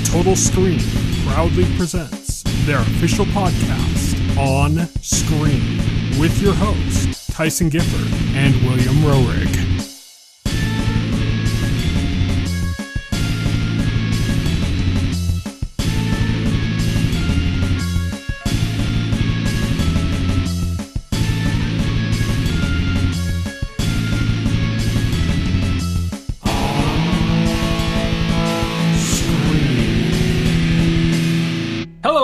Total Screen proudly presents their official podcast, On Screen, with your hosts, Tyson Gifford and William Rohrig.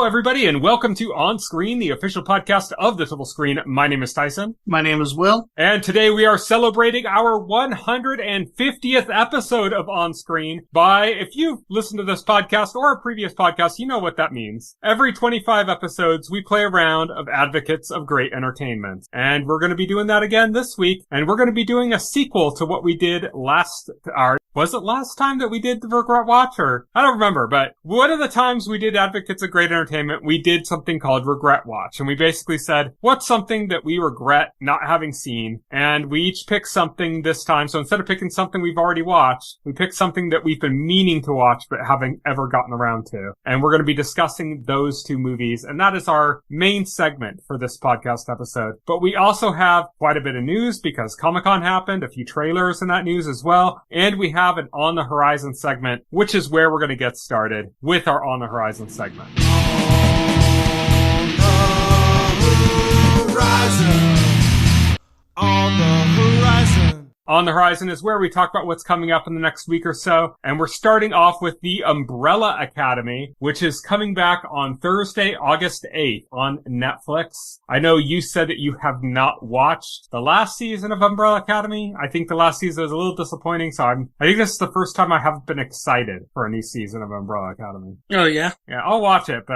Everybody, and welcome to On Screen, the official podcast of the Total Screen. My name is Tyson. My name is Will. And today we are celebrating our 150th episode of On Screen by, if you've listened to this podcast or a previous podcast, you know what that means. Every 25 episodes, we play a round of advocates of great entertainment. And we're going to be doing that again this week, and we're going to be doing a sequel to what we did was it last time that we did the Regret Watch? Or I don't remember, but one of the times we did Advocates of Great Entertainment, we did something called Regret Watch. And we basically said, what's something that we regret not having seen? And we each picked something this time. So instead of picking something we've already watched, we picked something that we've been meaning to watch but haven't ever gotten around to. And we're going to be discussing those two movies. And that is our main segment for this podcast episode. But we also have quite a bit of news because Comic-Con happened, a few trailers in that news as well. And we have an On the Horizon segment, which is where we're going to get started with our On the Horizon segment. On the Horizon. On the Horizon is where we talk about what's coming up in the next week or so. And we're starting off with The Umbrella Academy, which is coming back on Thursday, August 8th on Netflix. I know you said that you have not watched the last season of Umbrella Academy. I think the last season was a little disappointing, so I think this is the first time I haven't been excited for a new season of Umbrella Academy. Oh, yeah? Yeah, I'll watch it, but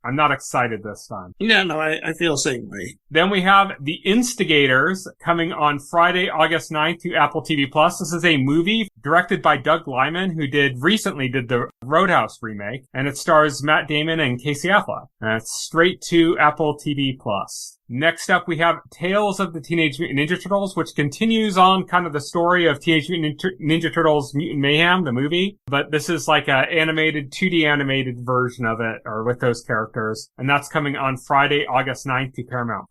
I'm not excited this time. Yeah, no, I feel the same way. Then we have The Instigators coming on Friday, August 9th to Apple TV+. This is a movie directed by Doug Liman, who recently did the Roadhouse remake, and it stars Matt Damon and Casey Affleck. And it's straight to Apple TV+. Next up, we have Tales of the Teenage Mutant Ninja Turtles, which continues on kind of the story of Teenage Mutant Ninja Turtles Mutant Mayhem, the movie. But this is like a 2D animated version of it, or with those characters. And that's coming on Friday, August 9th to Paramount+.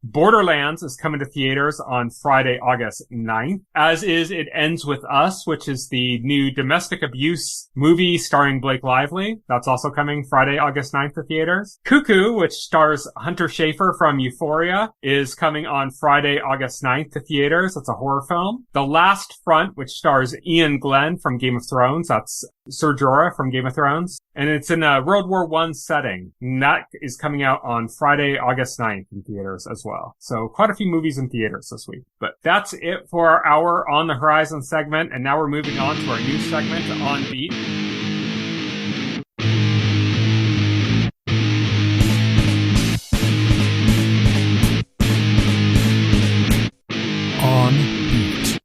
Borderlands is coming to theaters on Friday, August 9th, as is It Ends With Us, which is the new domestic abuse movie starring Blake Lively. That's also coming Friday, August 9th to theaters. Cuckoo, which stars Hunter Schafer from Euphoria, is coming on Friday, August 9th to theaters. It's a horror film. The Last Front, which stars Ian Glenn from Game of Thrones. That's Ser Jorah from Game of Thrones. And it's in a World War I setting. And that is coming out on Friday, August 9th in theaters as well. So quite a few movies in theaters this week. But that's it for our On the Horizon segment. And now we're moving on to our new segment, On Beat. On Beat.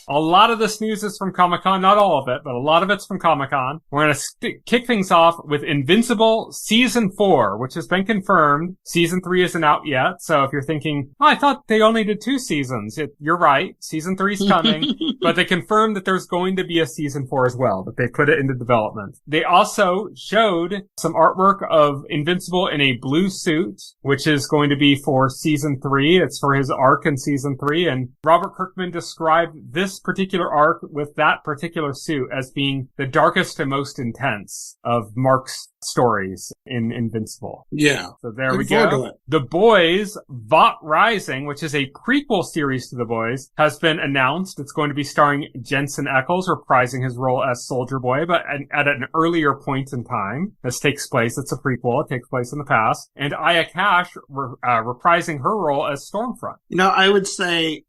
A lot of this news is from Comic-Con, not all of it, but a lot of it's from Comic-Con. We're going to kick things off with Invincible Season 4, which has been confirmed. Season 3 isn't out yet, so if you're thinking, I thought they only did 2 seasons, you're right. Season 3 is coming, but they confirmed that there's going to be a Season 4 as well, that they put it into development. They also showed some artwork of Invincible in a blue suit, which is going to be for Season 3. It's for his arc in Season 3, and Robert Kirkman described this particular arc with that particular suit as being the darkest and most intense of Mark's stories in Invincible. Yeah. So there we go. The Boys, Vought Rising, which is a prequel series to The Boys, has been announced. It's going to be starring Jensen Ackles reprising his role as Soldier Boy, but at an earlier point in time. This takes place, it's a prequel, it takes place in the past. And Aya Cash reprising her role as Stormfront. You know, I would say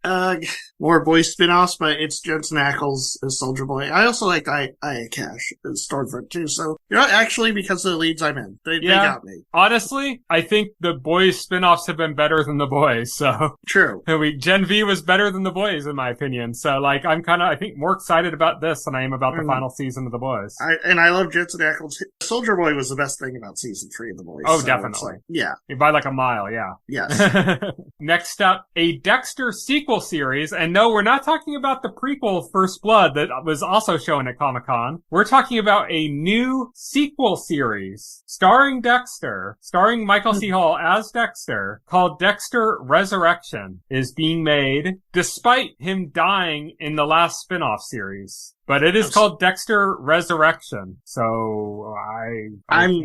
more Boys spin-offs, but it's Jensen Ackles as Soldier Boy. I also like Aya Cash as Stormfront too, so, you know, actually, because of the leads I'm in. They got me. Honestly, I think the Boys spin-offs have been better than The Boys, so. True. Gen V was better than The Boys, in my opinion. So, like, I'm I think, more excited about this than I am about the final season of The Boys. I love Jensen Ackles. Soldier Boy was the best thing about season 3 of The Boys. Oh, so definitely. Yeah. By like a mile, yeah. Yes. Next up, a Dexter sequel series. And no, we're not talking about the prequel, First Blood, that was also shown at Comic-Con. We're talking about a new sequel series starring Dexter, starring Michael C. Hall as Dexter, called Dexter Resurrection, is being made despite him dying in the last spin-off series. But it is called Dexter Resurrection. So I'm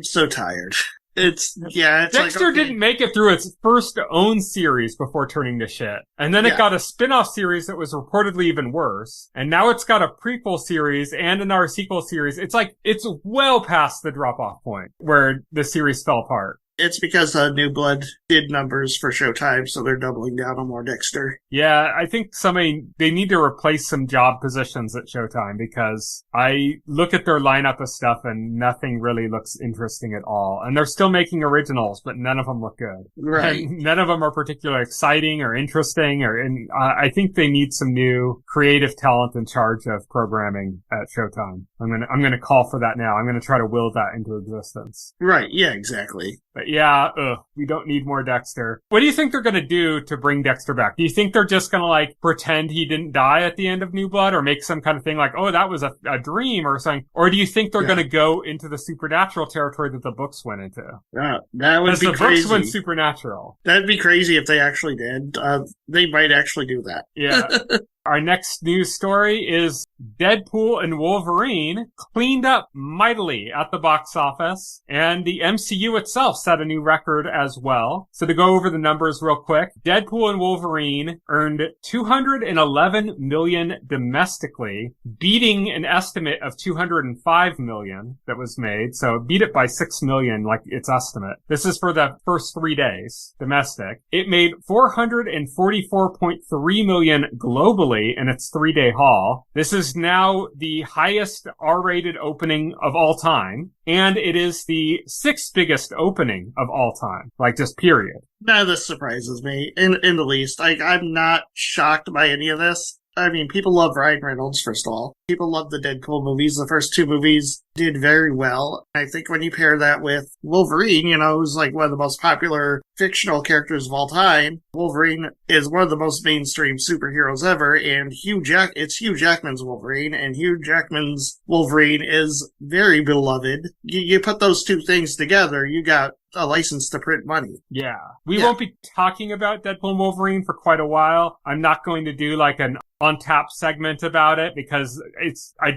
so tired. It's Dexter didn't make it through its first own series before turning to shit. And then it got a spin-off series that was reportedly even worse. And now it's got a prequel series and another sequel series. It's well past the drop-off point where the series fell apart. It's because New Blood did numbers for Showtime, so they're doubling down on more Dexter. Yeah, I think they need to replace some job positions at Showtime, because I look at their lineup of stuff and nothing really looks interesting at all. And they're still making originals, but none of them look good. Right. And none of them are particularly exciting or interesting, and I think they need some new creative talent in charge of programming at Showtime. I'm gonna call for that now. I'm gonna try to will that into existence. Right, yeah, exactly. But yeah, we don't need more Dexter. What do you think they're gonna do to bring Dexter back? Do you think they're just gonna pretend he didn't die at the end of New Blood, or make some kind of thing like, oh, that was a dream or something? Or do you think they're gonna go into the supernatural territory that the books went into? Yeah, that would be crazy. The books went supernatural. That'd be crazy if they actually did. They might actually do that. Yeah. Our next news story is Deadpool and Wolverine cleaned up mightily at the box office, and the MCU itself set a new record as well. So to go over the numbers real quick, Deadpool and Wolverine earned $211 million domestically, beating an estimate of $205 million that was made. So it beat it by $6 million, like its estimate. This is for the first 3 days, domestic. It made $444.3 million globally in its 3-day haul. This is now the highest R-rated opening of all time, and it is the 6th biggest opening of all time, just period. None of this surprises me in the least. I'm not shocked by any of this. I mean, people love Ryan Reynolds, first of all. People love the Deadpool movies. The first 2 movies did very well. I think when you pair that with Wolverine, who's one of the most popular fictional characters of all time, Wolverine is one of the most mainstream superheroes ever, and it's Hugh Jackman's Wolverine, and Hugh Jackman's Wolverine is very beloved. You put those 2 things together, you got a license to print money. Yeah. We won't be talking about Deadpool and Wolverine for quite a while. I'm not going to do an on tap segment about it, because I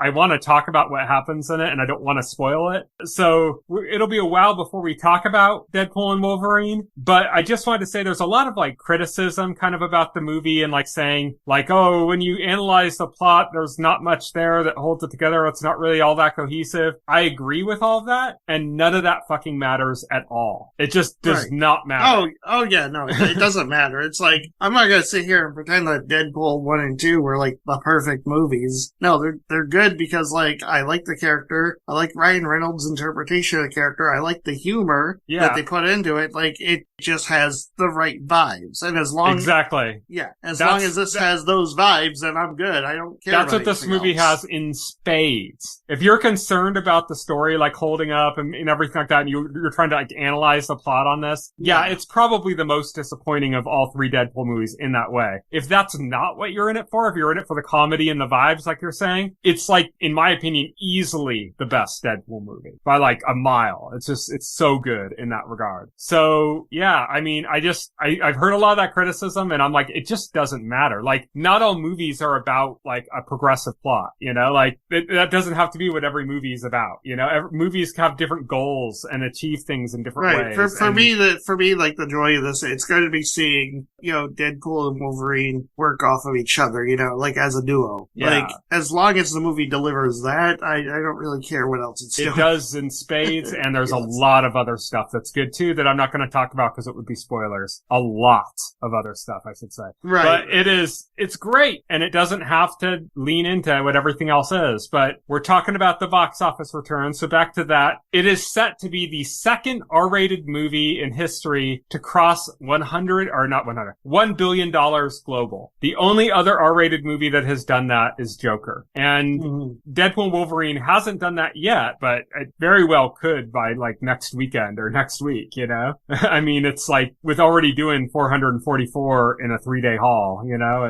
want to talk about what happens in it, and I don't want to spoil it. So it'll be a while before we talk about Deadpool and Wolverine, but I just wanted to say there's a lot of criticism kind of about the movie, and saying oh, when you analyze the plot, there's not much there that holds it together. It's not really all that cohesive. I agree with all of that, and none of that fucking matters at all. It just does not matter. Oh yeah, no, it doesn't matter. It's I'm not gonna sit here and pretend that Deadpool 1 and 2 were the perfect movies. No, they're good because I like the character. I like Ryan Reynolds' interpretation of the character. I like the humor that they put into it. It just has the right vibes. And as long as this has those vibes, then I'm good. I don't care. That's what this movie has in spades. If you're concerned about the story holding up and everything like that, and you're trying to analyze the plot on this, it's probably the most disappointing of all 3 Deadpool movies in that way. If that's not what you're in it for, if you're in it for the comedy and the vibes like you're saying, it's in my opinion, easily the best Deadpool movie by a mile. It's so good in that regard. So yeah, I mean, I've heard a lot of that criticism, and I'm it just doesn't matter. Not all movies are about a progressive plot, that doesn't have to be what every movie is about. Movies have different goals and achieve things in different ways. For me, the joy of this, it's going to be seeing, Deadpool and Wolverine work off of each other, as a duo. Yeah. As long as the movie delivers that, I don't really care what else it's doing. It does in spades, and there's a lot of other stuff that's good too that I'm not going to talk about because it would be spoilers. A lot of other stuff, I should say. Right. But it's great, and it doesn't have to lean into what everything else is. But we're talking about the box office return, so back to that. It is set to be the second R-rated movie in history to cross $1 billion global. The only other R-rated movie that has done that is Joker. And Deadpool and Wolverine hasn't done that yet, but it very well could by next weekend or next week, I mean, it's like with already doing 444 in a 3-day haul,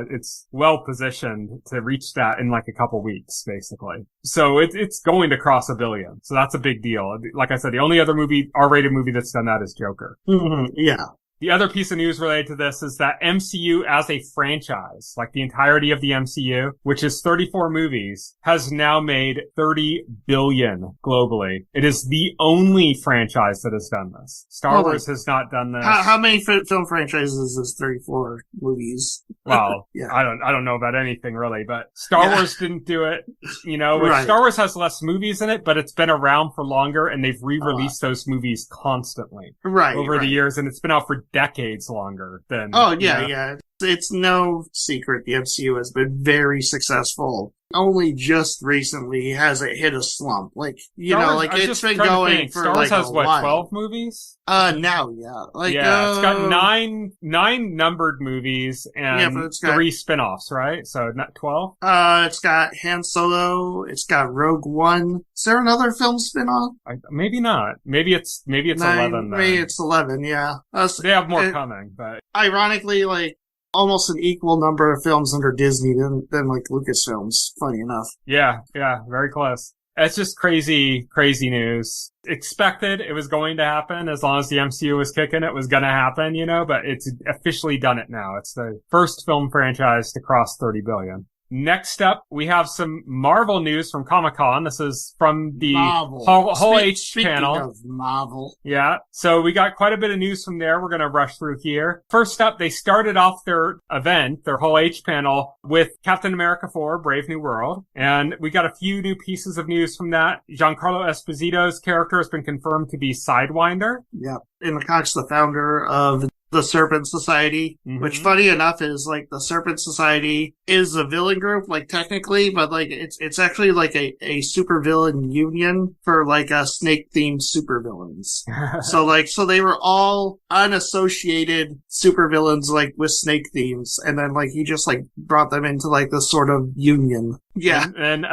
it's well positioned to reach that in like a couple weeks, basically. So it's going to cross 1 billion. So that's a big deal. Like I said, the only other R-rated movie that's done that is Joker. Mm-hmm. Yeah. The other piece of news related to this is that MCU as a franchise, like the entirety of the MCU, which is 34 movies, has now made 30 billion globally. It is the only franchise that has done this. Star Wars has not done this. How many film franchises is 34 movies? Well, yeah. I don't know about anything really, but Star Wars didn't do it. Right. Star Wars has less movies in it, but it's been around for longer and they've re-released those movies constantly. Over the years, and it's been out for decades longer than. Oh, yeah. It's no secret the MCU has been very successful. Only just recently has it hit a slump. Like, it's been going for Star Wars has a while. 12 movies? Now, yeah. It's got nine numbered movies and 3 spin-offs, right? So not 12? It's got Han Solo, it's got Rogue One. Is there another film spin-off? Maybe not. Maybe it's 11 then. Maybe it's 11, yeah. They have more coming, but. Ironically, almost an equal number of films under Disney than Lucasfilms, funny enough. Yeah, very close. It's just crazy news. Expected it was going to happen as long as the MCU was kicking, it was gonna happen, but it's officially done it now. It's the first film franchise to cross 30 billion. Next up, we have some Marvel news from Comic-Con. This is from the Hall H panel. Speaking of Marvel. Yeah. So we got quite a bit of news from there. We're going to rush through here. First up, they started off their event, their Hall H panel, with Captain America 4, Brave New World. And we got a few new pieces of news from that. Giancarlo Esposito's character has been confirmed to be Sidewinder. Yeah. In the comics, the founder of the Serpent Society, which funny enough is the Serpent Society is a villain group, technically, but it's actually a supervillain union for snake themed supervillains. So they were all unassociated supervillains with snake themes, and then he just brought them into this sort of union. Yeah. And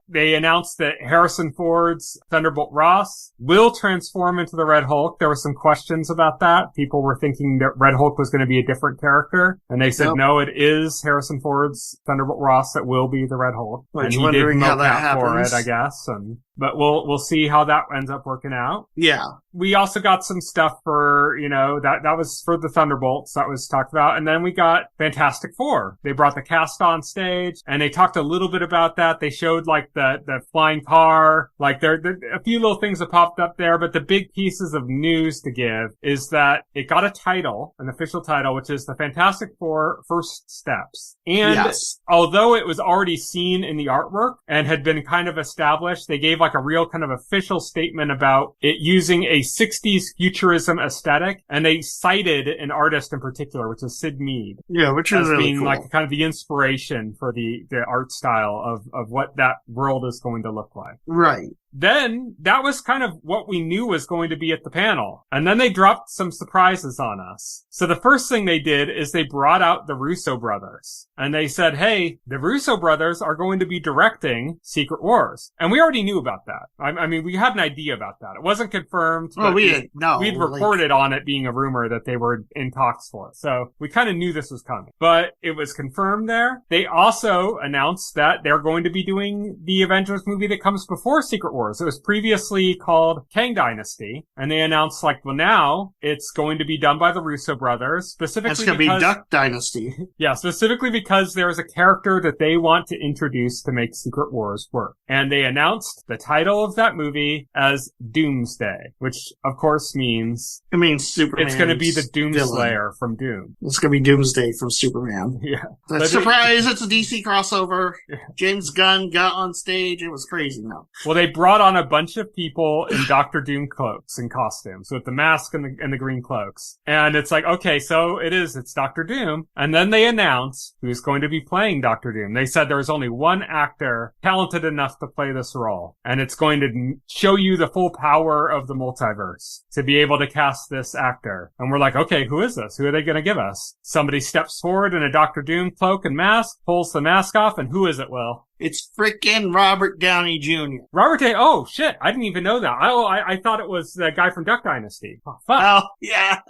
they announced that Harrison Ford's Thunderbolt Ross will transform into the Red Hulk. There were some questions about that. People were thinking that Red Hulk was going to be a different character. And they said, no, it is Harrison Ford's Thunderbolt Ross that will be the Red Hulk. And he did mocap for it, I guess. But we'll see how that ends up working out. Yeah. We also got some stuff for, that was for the Thunderbolts that was talked about. And then we got Fantastic Four. They brought the cast on stage and they talked a little bit about that. They showed the flying car, there a few little things that popped up there, but the big pieces of news to give is that it got a title, an official title, which is the Fantastic Four First Steps. And although it was already seen in the artwork and had been kind of established, they gave a real kind of official statement about it using a 60s futurism aesthetic, and they cited an artist in particular, which is Sid Mead. Yeah, which is really being cool. Kind of the inspiration for the art style of what that world is going to look like. Right. Then that was kind of what we knew was going to be at the panel. And then they dropped some surprises on us. So the first thing they did is they brought out the Russo brothers. And they said, hey, the Russo brothers are going to be directing Secret Wars. And we already knew about that. I mean, we had an idea about that. It wasn't confirmed. Well, we'd reported on it being a rumor that they were in talks for it. So we kind of knew this was coming. But it was confirmed there. They also announced that they're going to be doing the Avengers movie that comes before Secret Wars. It was previously called Kang Dynasty, and they announced now it's going to be done by the Russo brothers, specifically it's going to be Duck Dynasty. Yeah, specifically because there's a character that they want to introduce to make Secret Wars work. And they announced the title of that movie as Doomsday, which of course means Superman. It's going to be the Doomslayer from Doom. It's going to be Doomsday from Superman. Yeah. Surprise, it's a DC crossover. Yeah. James Gunn got on stage. It was crazy now. Well, they brought on a bunch of people in Doctor Doom cloaks and costumes with the mask and the green cloaks. And it's okay, so it's Doctor Doom. And then they announced who's going to be playing Doctor Doom. They said there's only one actor talented enough to play this role. And it's going to show you the full power of the multiverse to be able to cast this actor. And we're okay, who is this? Who are they going to give us? Somebody steps forward in a Doctor Doom cloak and mask, pulls the mask off, and who is it, Will? It's frickin' Robert Downey Jr. Oh, shit. I didn't even know that. I thought it was the guy from Duck Dynasty. Oh, fuck. Oh, yeah.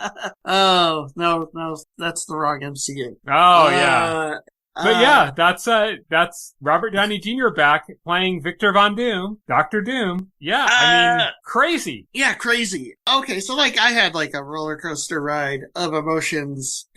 Oh, no, that's the wrong MCU. Oh, yeah. But yeah, that's Robert Downey Jr. back playing Victor Von Doom, Doctor Doom. Yeah, I mean, crazy. Yeah, crazy. Okay, so like I had like a roller coaster ride of emotions.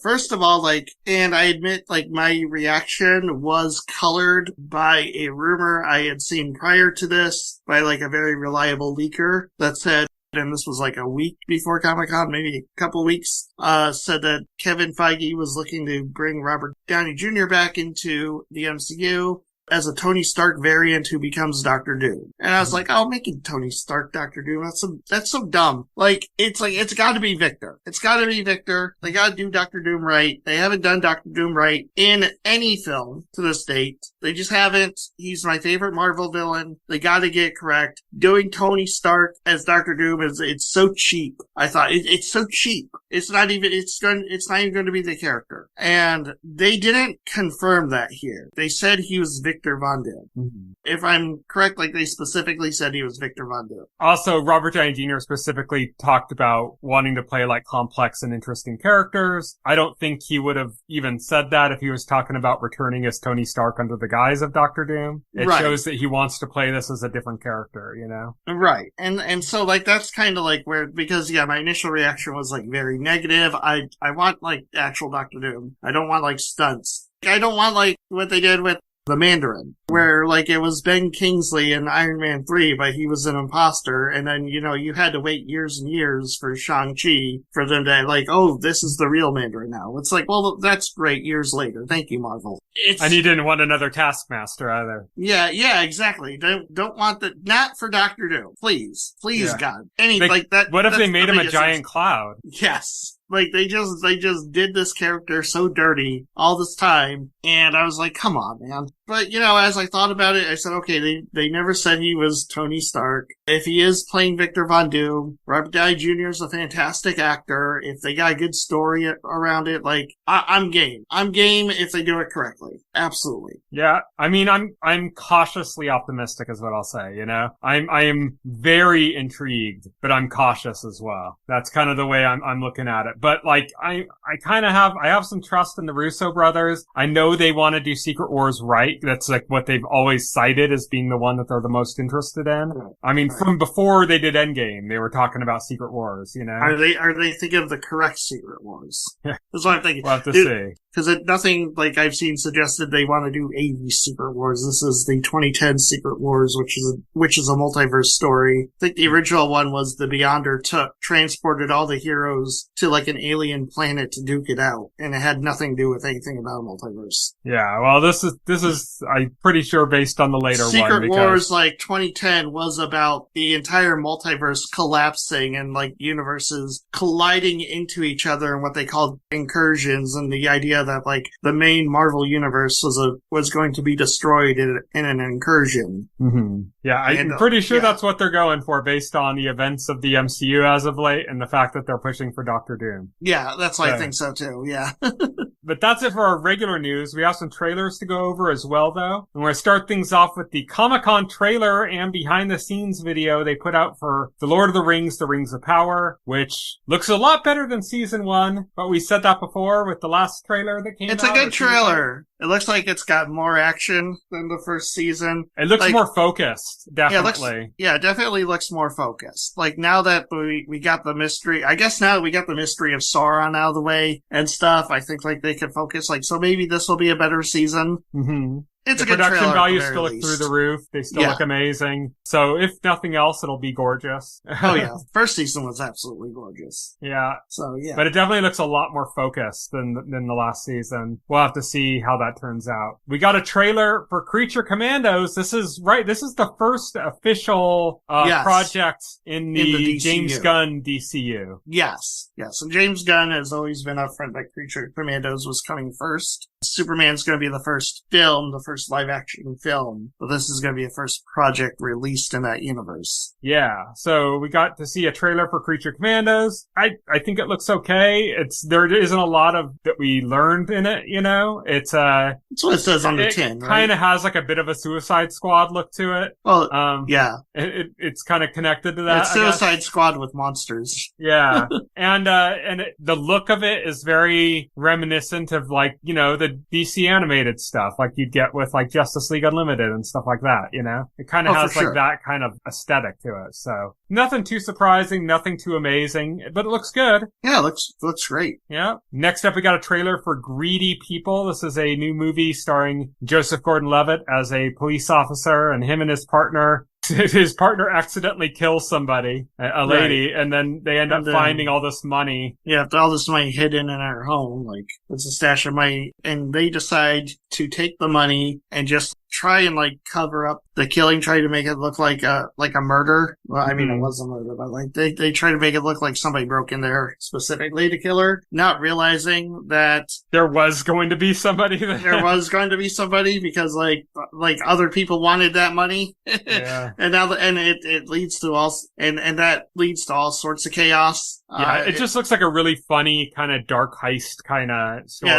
First of all, like, and I admit like my reaction was colored by a rumor I had seen prior to this by like a very reliable leaker that said, and this was like a week before Comic-Con, maybe a couple of weeks, said that Kevin Feige was looking to bring Robert Downey Jr. back into the MCU as a Tony Stark variant who becomes Doctor Doom. And I was like, oh, making Tony Stark Doctor Doom, that's so dumb. It's gotta be Victor. It's gotta be Victor. They gotta do Doctor Doom right. They haven't done Doctor Doom right in any film to this date. They just haven't. He's my favorite Marvel villain. They gotta get it correct. Doing Tony Stark as Doctor Doom it's so cheap. I thought it's so cheap. It's not even going to be the character. And they didn't confirm that here. They said he was Victor Von Doom. Mm-hmm. If I'm correct, like they specifically said he was Victor Von Doom. Also, Robert Downey Jr. specifically talked about wanting to play like complex and interesting characters. I don't think he would have even said that if he was talking about returning as Tony Stark under the guise of Doctor Doom. It shows that he wants to play this as a different character, you know? Right. And so like that's kind of like where, because yeah, my initial reaction was like very negative. I want like actual Doctor Doom. I don't want like stunts. I don't want like what they did with the Mandarin, where like it was Ben Kingsley in Iron Man 3, but he was an imposter, and then, you know, you had to wait years and years for Shang-Chi for them to like, oh, this is the real Mandarin now. It's like, well, that's great years later. Thank you, Marvel. And he didn't want another Taskmaster either. Yeah, exactly. Don't want not for Doctor Doom. Please, yeah. God. What if they made him a giant cloud? Yes. Like, they just did this character so dirty all this time, and I was like, come on, man. But, you know, as I thought about it, I said, okay, they never said he was Tony Stark. If he is playing Victor Von Doom, Robert Downey Jr. is a fantastic actor. If they got a good story around it, like, I'm game. I'm game if they do it correctly. Absolutely. Yeah, I mean, I'm cautiously optimistic is what I'll say, you know? I am very intrigued, but I'm cautious as well. That's kind of the way I'm looking at it. But, like, I have some trust in the Russo brothers. I know they want to do Secret Wars right. That's like what they've always cited as being the one that they're the most interested in. I mean, from before they did Endgame, they were talking about Secret Wars, you know? Are they thinking of the correct Secret Wars? Yeah. That's what I'm thinking. We'll have to see. Because nothing, like, I've seen suggested they want to do 80 Secret Wars. This is the 2010 Secret Wars, which is a multiverse story. I think the original one was the Beyonder transported all the heroes to, like, an alien planet to duke it out. And it had nothing to do with anything about a multiverse. Yeah, well, this is, I'm pretty sure, based on the later Secret Wars, like, 2010 was about the entire multiverse collapsing and, like, universes colliding into each other and what they called incursions, and the idea that like the main Marvel universe was going to be destroyed in an incursion. Mm-hmm. Yeah, I'm pretty sure that's what they're going for based on the events of the MCU as of late and the fact that they're pushing for Doctor Doom. Yeah, that's why I think so too. Yeah. But that's it for our regular news. We have some trailers to go over as well, though. And we're going to start things off with the Comic-Con trailer and behind-the-scenes video they put out for The Lord of the Rings, The Rings of Power, which looks a lot better than Season 1, but we said that before with the last trailer that came out. It's a good trailer. It looks like it's got more action than the first season. It looks more focused, definitely. Yeah, it definitely looks more focused. Like, now that we got the mystery, I guess now that we got the mystery of Sauron out of the way and stuff, I think, like, they can focus, like, so maybe this will be a better season. Mm-hmm. It's the a good production trailer, values still look through the roof. They still look amazing. So if nothing else, it'll be gorgeous. Oh yeah. First season was absolutely gorgeous. Yeah. So yeah. But it definitely looks a lot more focused than the last season. We'll have to see how that turns out. We got a trailer for Creature Commandos. This is the first official project in the James Gunn DCU. Yes. Yes. And James Gunn has always been upfront that Creature Commandos was coming first. Superman's going to be the first film, the first first live action film, but this is going to be a first project released in that universe. Yeah, so we got to see a trailer for Creature Commandos. I think it looks okay. There isn't a lot of that we learned in it, you know? That's what it says on the tin, right? It kind of has like a bit of a Suicide Squad look to it. Well, yeah. It's kind of connected to that. It's Suicide Squad with monsters. Yeah. And the look of it is very reminiscent of like, you know, the DC animated stuff like you'd get with like Justice League Unlimited and stuff like that, you know? It kind of has like that kind of aesthetic to it. So nothing too surprising, nothing too amazing, but it looks good. Yeah, it looks great. Yeah. Next up, we got a trailer for Greedy People. This is a new movie starring Joseph Gordon-Levitt as a police officer, and him and his partner accidentally kills somebody, a lady, right. And then they end up finding all this money. Yeah, all this money hidden in our home, like, it's a stash of money, and they decide to take the money and just try and, like, cover up the killing, try to make it look like a murder. Well, I mean, it was a murder, but, like, they try to make it look like somebody broke in there specifically to kill her, not realizing that there was going to be somebody there. There was going to be somebody because, like other people wanted that money. Yeah. And now, it leads to that leads to all sorts of chaos. Yeah, it just looks like a really funny kind of dark heist kind of story.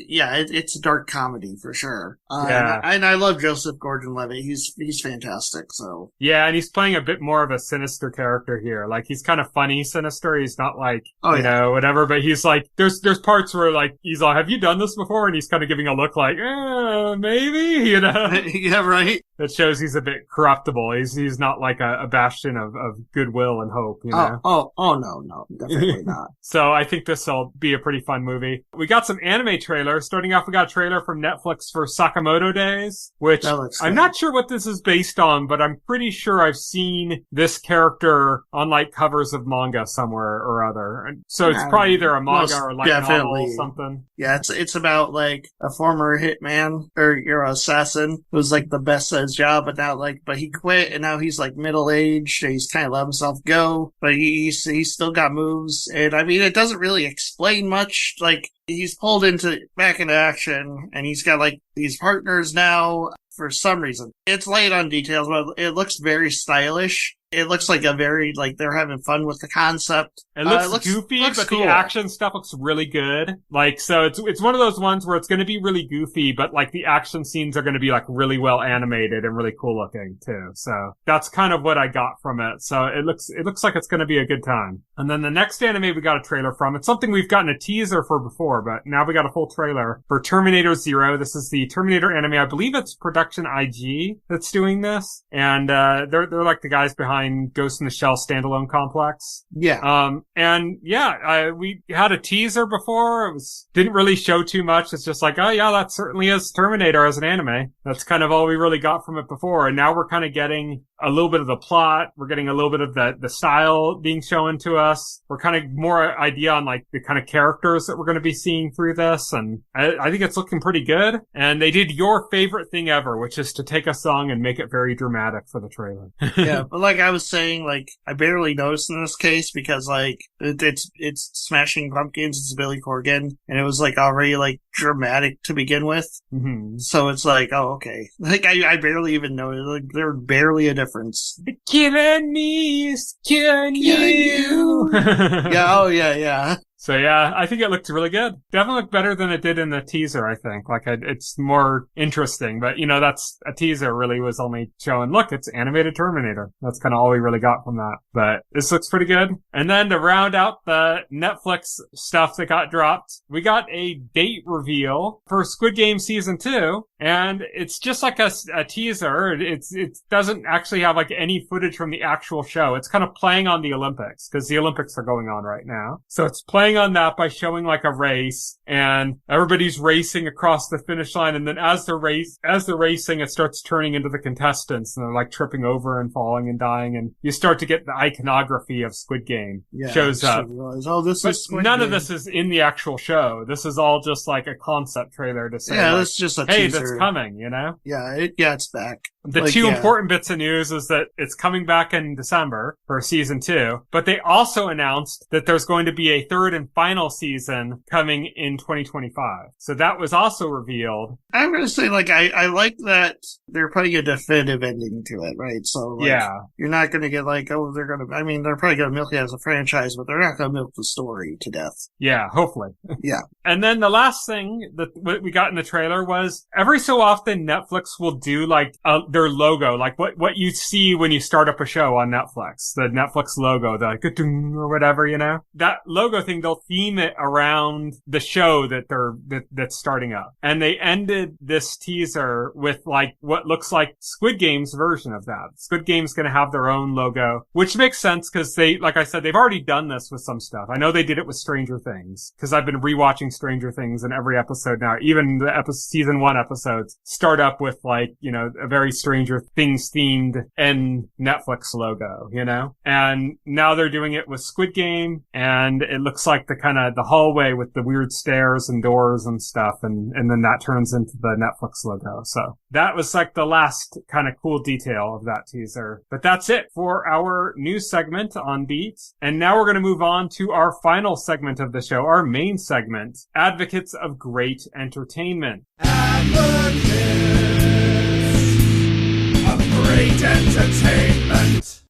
Yeah, it's a dark comedy for sure. Yeah. And I love Joseph Gordon-Levitt. He's fantastic. So yeah, and he's playing a bit more of a sinister character here. Like he's kind of funny sinister. He's not like you know whatever, but he's like there's parts where like he's like, have you done this before? And he's kind of giving a look like maybe, you know. Yeah, right. That shows he's a bit corruptible. He's not like a bastion of goodwill and hope, you know. No, definitely not. So I think this will be a pretty fun movie. We got some anime trailers. Starting off, we got a trailer from Netflix for Sakamoto Days, which I'm not sure what this is based on, but I'm pretty sure I've seen this character on like covers of manga somewhere or other. So it's probably either a manga or like novel or something. Yeah, it's about like a former hitman or your assassin who's like the best at his job, but he quit and now he's like middle aged. He's kind of let himself go, but he's still got moves. And I mean, it doesn't really explain much. Like he's pulled back into action, and he's got like these partners now for some reason. It's light on details, but it looks very stylish. It looks like they're having fun with the concept. It looks goofy, but cool. The action stuff looks really good. Like, so it's one of those ones where it's going to be really goofy, but like the action scenes are going to be like really well animated and really cool looking too. So that's kind of what I got from it. So it looks like it's going to be a good time. And then the next anime we got a trailer from, it's something we've gotten a teaser for before, but now we got a full trailer for Terminator Zero. This is the Terminator anime. I believe it's Production IG that's doing this. And, they're like the guys behind Ghost in the Shell standalone complex. Yeah. We had a teaser before. Didn't really show too much. It's just like, oh yeah, that certainly is Terminator as an anime. That's kind of all we really got from it before. And now we're kind of getting a little bit of the plot. We're getting a little bit of the style being shown to us. We're kind of more idea on like the kind of characters that we're going to be seeing through this. And I think it's looking pretty good. And they did your favorite thing ever, which is to take a song and make it very dramatic for the trailer. Yeah, but like I was saying, like I barely noticed in this case because like it's Smashing Pumpkins, it's Billy Corgan, and it was like already like dramatic to begin with. Mm-hmm. So it's like, oh okay, like I barely even noticed. Like there's barely a difference. Killing me is killing you. Yeah. Oh yeah. So yeah, I think it looked really good. Definitely looked better than it did in the teaser, I think. Like, it's more interesting, but you know, that's a teaser really was only showing, look, it's animated Terminator. That's kind of all we really got from that. But this looks pretty good. And then to round out the Netflix stuff that got dropped, we got a date reveal for Squid Game Season 2. And it's just like a teaser. It doesn't actually have like any footage from the actual show. It's kind of playing on the Olympics, because the Olympics are going on right now. So it's playing on that by showing like a race, and everybody's racing across the finish line, and then as they're racing, it starts turning into the contestants, and they're like tripping over and falling and dying, and you start to get the iconography of Squid Game shows up. None of this is in the actual show. This is all just like a concept trailer to say, it's just a teaser. That's coming, you know? Yeah, it's back. The two important bits of news is that it's coming back in December for season 2, but they also announced that there's going to be a third and final season coming in 2025. So that was also revealed. I'm going to say, like, I like that they're putting a definitive ending to it, right? So, like, you're not going to get like, oh, they're going to, I mean, they're probably going to milk it as a franchise, but they're not going to milk the story to death. Yeah, hopefully. Yeah. And then the last thing that we got in the trailer was every so often Netflix will do like their logo, like what you see when you start up a show on Netflix, the Netflix logo, the like or whatever, you know, that logo thing, they'll theme it around the show that's starting up. And they ended this teaser with like what looks like Squid Game's version of that. Squid Game's going to have their own logo, which makes sense because they, like I said, they've already done this with some stuff. I know they did it with Stranger Things because I've been rewatching Stranger Things in every episode now. Even the season 1 episodes start up with like, you know, a very Stranger Things themed and Netflix logo, you know? And now they're doing it with Squid Game, and it looks like the hallway with the weird stairs and doors and stuff, and then that turns into the Netflix logo. So that was like the last kind of cool detail of that teaser. But that's it for our news segment on Beat. And now we're going to move on to our final segment of the show, our main segment, Advocates of Great Entertainment. Advocates of Great Entertainment.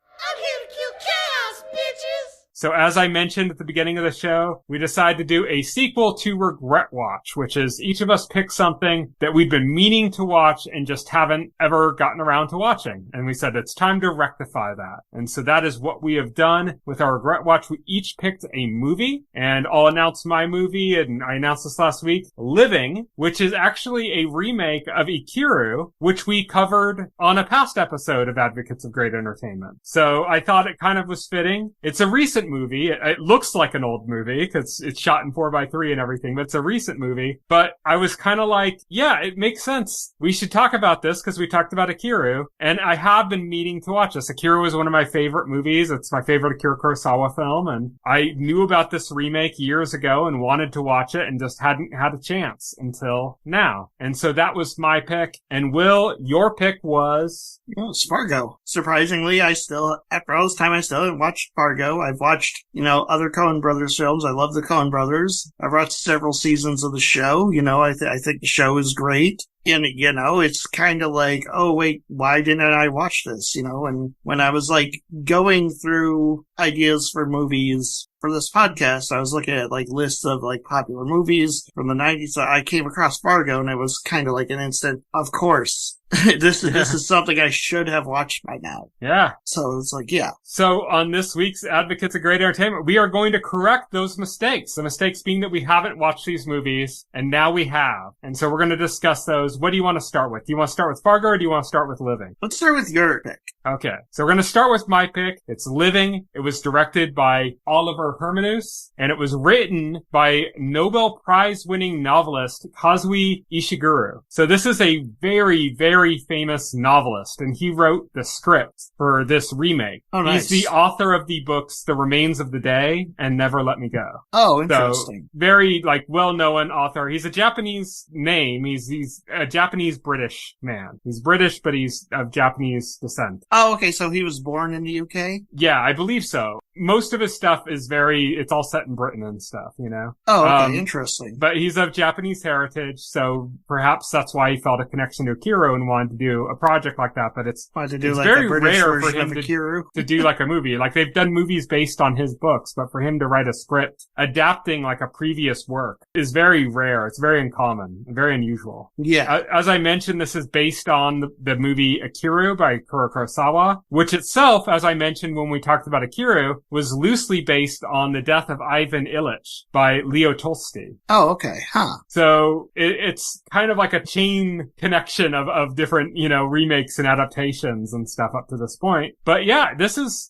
I'm here to kill chaos, bitches! So as I mentioned at the beginning of the show, we decided to do a sequel to Regret Watch, which is each of us pick something that we've been meaning to watch and just haven't ever gotten around to watching. And we said it's time to rectify that. And so that is what we have done with our Regret Watch. We each picked a movie, and I'll announce my movie, and I announced this last week, Living, which is actually a remake of Ikiru, which we covered on a past episode of Advocates of Great Entertainment. So I thought it kind of was fitting. It's a recent movie. It looks like an old movie because it's shot in 4:3 and everything, but it's a recent movie. But I was kind of like, yeah, it makes sense. We should talk about this because we talked about Ikiru, and I have been meaning to watch this. Ikiru is one of my favorite movies. It's my favorite Akira Kurosawa film, and I knew about this remake years ago and wanted to watch it and just hadn't had a chance until now. And so that was my pick. And Will, your pick was? Well, it's Fargo. Surprisingly, after all this time, I still haven't watched Fargo. I've watched, other Coen Brothers films. I love the Coen Brothers. I've watched several seasons of the show. I think the show is great. And, it's kind of like, oh, wait, why didn't I watch this? And when I was like going through ideas for movies for this podcast, I was looking at like lists of like popular movies from the 90s. So I came across Fargo, and it was kind of like an instant, of course. This is something I should have watched by now. Yeah. So it's like, yeah. So on this week's Advocates of Great Entertainment, we are going to correct those mistakes. The mistakes being that we haven't watched these movies, and now we have. And so we're going to discuss those. What do you want to start with? Do you want to start with Fargo, or do you want to start with Living? Let's start with your pick. Okay. So we're going to start with my pick. It's Living. It was directed by Oliver Hermanus, and it was written by Nobel Prize-winning novelist Kazuo Ishiguro. So this is a very, very famous novelist, and he wrote the script for this remake. Oh, nice. He's the author of the books The Remains of the Day and Never Let Me Go. Oh, interesting. So, very, well-known author. He's a Japanese name. He's a Japanese-British man. He's British, but he's of Japanese descent. Oh, okay, so he was born in the UK? Yeah, I believe so. Most of his stuff is it's all set in Britain and stuff, Oh, okay, interesting. But he's of Japanese heritage, so perhaps that's why he felt a connection to Ikiru and wanted to do a project like that. But it's very rare for him to do like a movie. Like they've done movies based on his books, but for him to write a script adapting like a previous work is very rare. It's very uncommon, very unusual. Yeah. As I mentioned, this is based on the movie Ikiru by Akira Kurosawa, which itself, as I mentioned when we talked about Ikiru, was loosely based on The Death of Ivan Ilyich by Leo Tolstoy. Oh, okay. Huh. So it's kind of like a chain connection of different, remakes and adaptations and stuff up to this point. But yeah,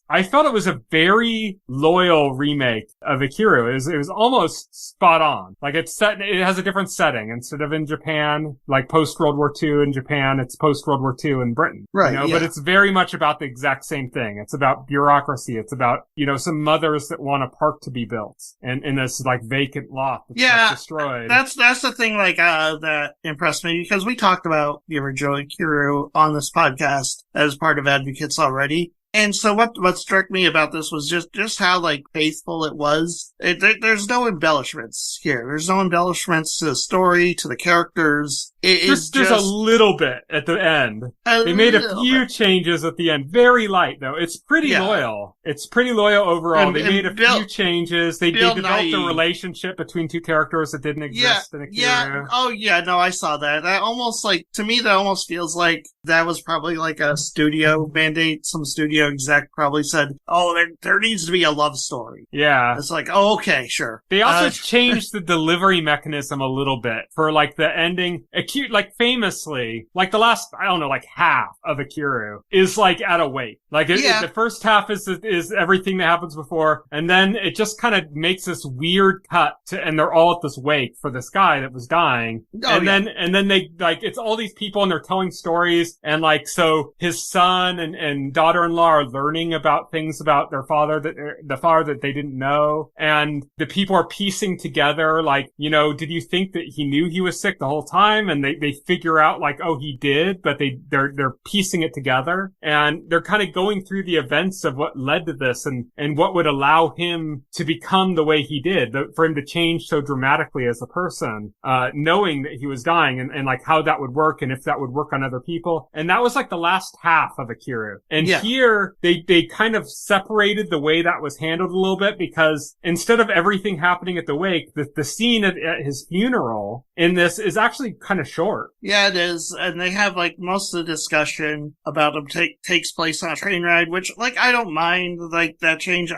I felt it was a very loyal remake of Ikiru. It was almost spot on. Like it has a different setting. Instead of in Japan, like post World War II in Japan, it's post World War II in Britain. Right. Yeah. But it's very much about the exact same thing. It's about bureaucracy. It's about, some mothers that want to a park to be built and in this like vacant lot Yeah, that's destroyed. that's the thing like that impressed me, because we talked about the original Ikiru on this podcast as part of Advocates already. And so what struck me about this was just how like faithful it was. There's no embellishments here. There's no embellishments to the story, to the characters. There's a little bit at the end. They made a few changes at the end. Very light, though. It's pretty loyal. It's pretty loyal overall. They made a few changes. They developed a relationship between two characters that didn't exist in Ikiru. Yeah. Oh, yeah. No, I saw that. That almost like, to me, that almost feels like that was probably like a studio mandate. Some studio exec probably said, oh, there needs to be a love story. Yeah. It's like, oh, okay, sure. They also changed the delivery mechanism a little bit for like the ending. Like famously, like the last, I don't know, like half of Ikiru is like at a wake. Like the first half is everything that happens before, and then it just kind of makes this weird cut to, and they're all at this wake for this guy that was dying. And then they like, it's all these people and they're telling stories, and like, so his son and daughter-in-law are learning about things about their father the father that they didn't know, and the people are piecing together like, you know, did you think that he knew he was sick the whole time? And they figure out like, oh, he did, but they're piecing it together, and they're kind of going through the events of what led to this and what would allow him to become the way he did, for him to change so dramatically as a person, knowing that he was dying, and like how that would work and if that would work on other people. And that was like the last half of Ikiru. And here they kind of separated the way that was handled a little bit, because instead of everything happening at the wake, the scene at his funeral in this is actually kind of short. Yeah, it is. And they have like most of the discussion about him takes place on a train ride, which like I don't mind like that change.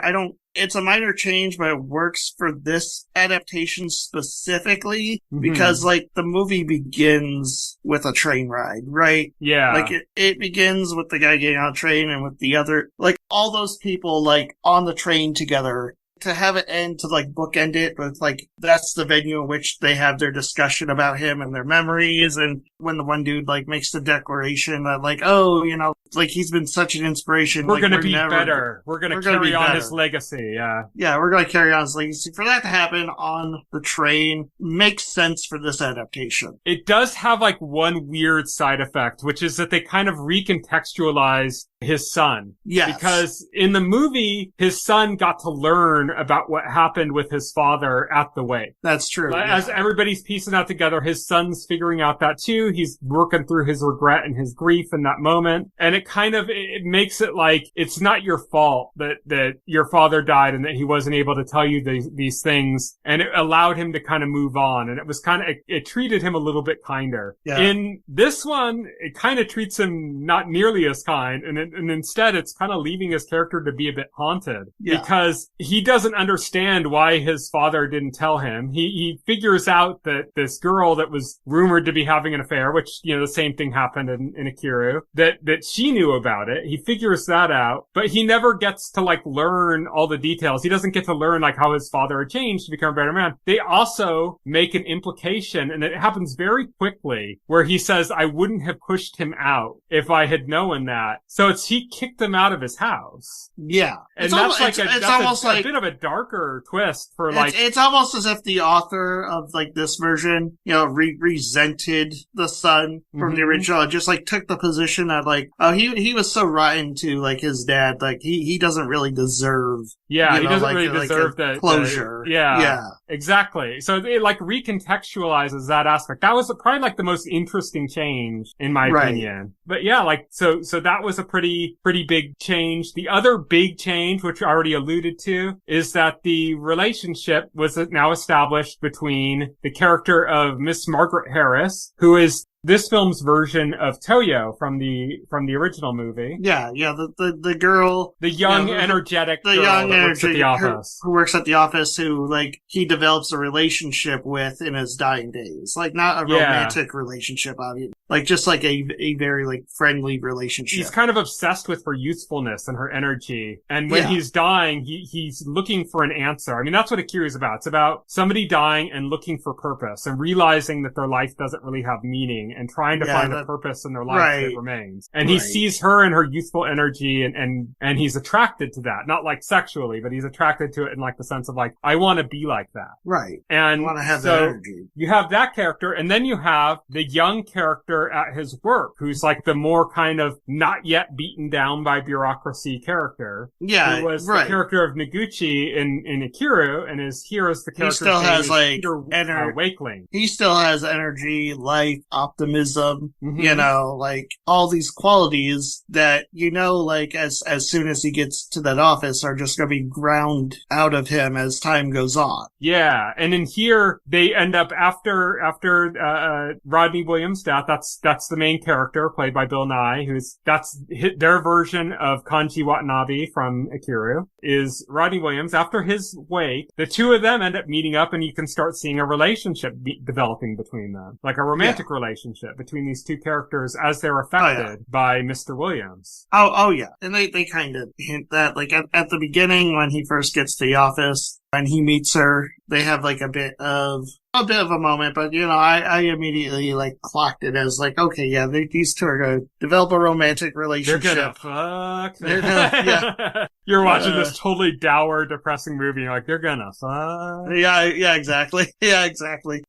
It's a minor change, but it works for this adaptation specifically because like the movie begins with a train ride, right? Yeah. Like it begins with the guy getting on a train and with the other, like all those people like on the train together. To have it end, to like bookend it, but like that's the venue in which they have their discussion about him and their memories. And when the one dude like makes the declaration that like, oh, you know, like he's been such an inspiration. We're gonna be better. We're gonna carry on his legacy. Yeah. Yeah, we're gonna carry on his legacy. For that to happen on the train makes sense for this adaptation. It does have like one weird side effect, which is that they kind of recontextualized his son. Yes. Because in the movie, his son got to learn about what happened with his father at the wake. That's true. As everybody's piecing out together, his son's figuring out that too. He's working through his regret and his grief in that moment. And it kind of, it makes it like, it's not your fault that your father died and that he wasn't able to tell you these things. And it allowed him to kind of move on. And it was kind of, it treated him a little bit kinder. Yeah. In this one, it kind of treats him not nearly as kind. And instead, it's kind of leaving his character to be a bit haunted. Yeah. Because he doesn't understand why his father didn't tell him. He figures out that this girl that was rumored to be having an affair, which, you know, the same thing happened in Ikiru, that she knew about it. He figures that out, but he never gets to like learn all the details. He doesn't get to learn like how his father had changed to become a better man. They also make an implication, and it happens very quickly, where he says, I wouldn't have pushed him out if I had known that. So he kicked him out of his house. Yeah. And that's almost a bit of a darker twist for like... It's almost as if the author of like this version, you know, resented the son from the original, and just like took the position that like, oh, he was so rotten to like his dad, like he doesn't really deserve... Yeah, he doesn't really deserve the closure. Yeah, exactly. So it like recontextualizes that aspect. That was probably like the most interesting change in my opinion. But yeah, like, so that was a pretty big change. The other big change, which I already alluded to, is that the relationship was now established between the character of Miss Margaret Harris, who is this film's version of Toyo from the original movie. Yeah, the girl, the young, energetic girl that works at the office. Who works at the office, who like he develops a relationship with in his dying days. Like not a romantic relationship, obviously. Like just like a very like friendly relationship. He's kind of obsessed with her youthfulness and her energy. And when he's dying, he's looking for an answer. I mean, that's what Ikiru is about. It's about somebody dying and looking for purpose and realizing that their life doesn't really have meaning and trying to find a purpose in their life right. that remains. And he sees her and her youthful energy and he's attracted to that. Not like sexually, but he's attracted to it in like the sense of like, I want to be like that. Right. And I want to have that energy. You have that character, and then you have the young character at his work, who's like the more kind of not yet beaten down by bureaucracy character. Yeah, who was the character of Noguchi in Ikiru, and is here as the character. He still has like Wakeling. He still has energy, life, optimism. You know, like all these qualities that like as soon as he gets to that office are just going to be ground out of him as time goes on. Yeah, and in here they end up after Rodney Williams' death. That's the main character played by Bill Nye, that's their version of Kanji Watanabe from Ikiru. Is Rodney Williams. After his wake, the two of them end up meeting up, and you can start seeing a relationship developing between them, like a romantic relationship between these two characters as they're affected by Mr. Williams. Oh yeah, and they kind of hint that like at the beginning when he first gets to the office. When he meets her, they have like a bit of a moment, but I immediately like clocked it as like, okay, yeah, these two are gonna develop a romantic relationship. They're gonna fuck. You're watching this totally dour, depressing movie. You're like, they're gonna fuck. Yeah, exactly. Yeah, exactly.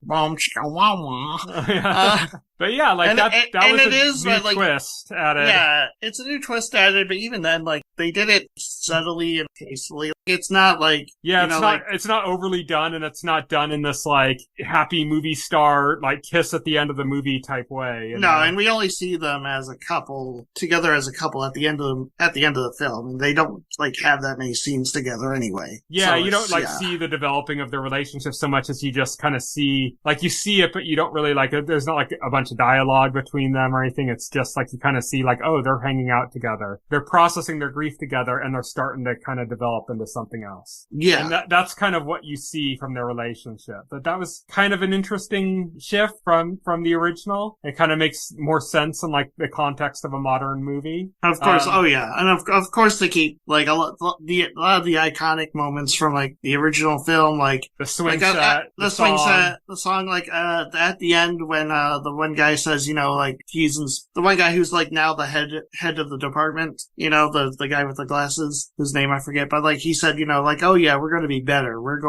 But yeah, like that was a new twist at it. Yeah, it's a new twist at it, but even then, like, they did it subtly and tastefully. It's not like... Yeah, it's not overly done, and it's not done in this, like, happy movie star, like, kiss at the end of the movie type way. No, and we only see them as a couple, together as a couple at the end of the film, and they don't, like, have that many scenes together anyway. Yeah, so you don't, like, see the developing of their relationship so much as you just kind of see, like, you see it, but you don't really, like, there's not, like, a bunch of dialogue between them or anything. It's just, like, you kind of see, like, oh, they're hanging out together. They're processing their grief together, and they're starting to kind of develop into something else. Yeah. And that's kind of what you see from their relationship. But that was kind of an interesting shift from the original. It kind of makes more sense in, like, the context of a modern movie. Of course, and of course they keep, like, a lot of the iconic moments from, like, the original film, like... The swing set, the song, like, at the end when, the one guy says, like, the one guy who's, like, now the head of the department, the guy with the glasses, whose name I forget, but, like, he said, like, oh yeah, we're going to be better. We're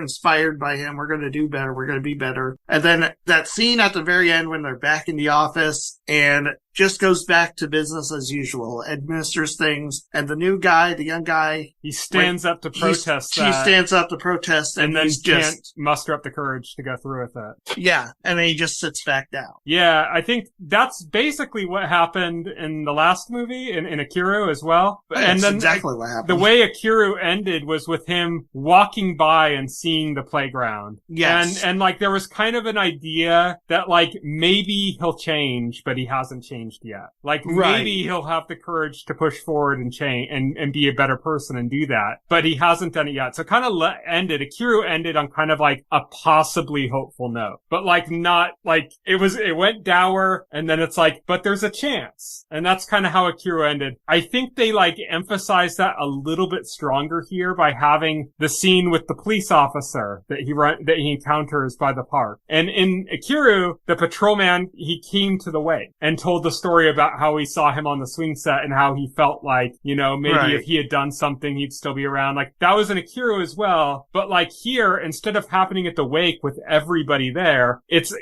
inspired by him. We're going to do better. We're going to be better. And then that scene at the very end when they're back in the office and just goes back to business as usual, administers things, and the new guy, the young guy... He stands up to protest that. He stands up to protest, and then he's can't muster up the courage to go through with it. Yeah, and then he just sits back down. Yeah, I think that's basically what happened in the last movie, in Ikiru as well. That's exactly what happened. The way Ikiru ended was with him walking by and seeing the playground. Yes. And like, there was kind of an idea that, like, maybe he'll change, but he hasn't changed yet. Like, maybe he'll have the courage to push forward and change and be a better person and do that, but he hasn't done it yet. So kind of Ikiru ended on kind of like a possibly hopeful note, but like not like it went dour, and then it's like, but there's a chance. And that's kind of how Ikiru ended. I think they like emphasized that a little bit stronger here by having the scene with the police officer that he encounters by the park. And in Ikiru, the patrolman, he came to the wake and told the story about how he saw him on the swing set and how he felt like, maybe if he had done something, he'd still be around. Like, that was in Ikiru as well. But like here, instead of happening at the wake with everybody there, it's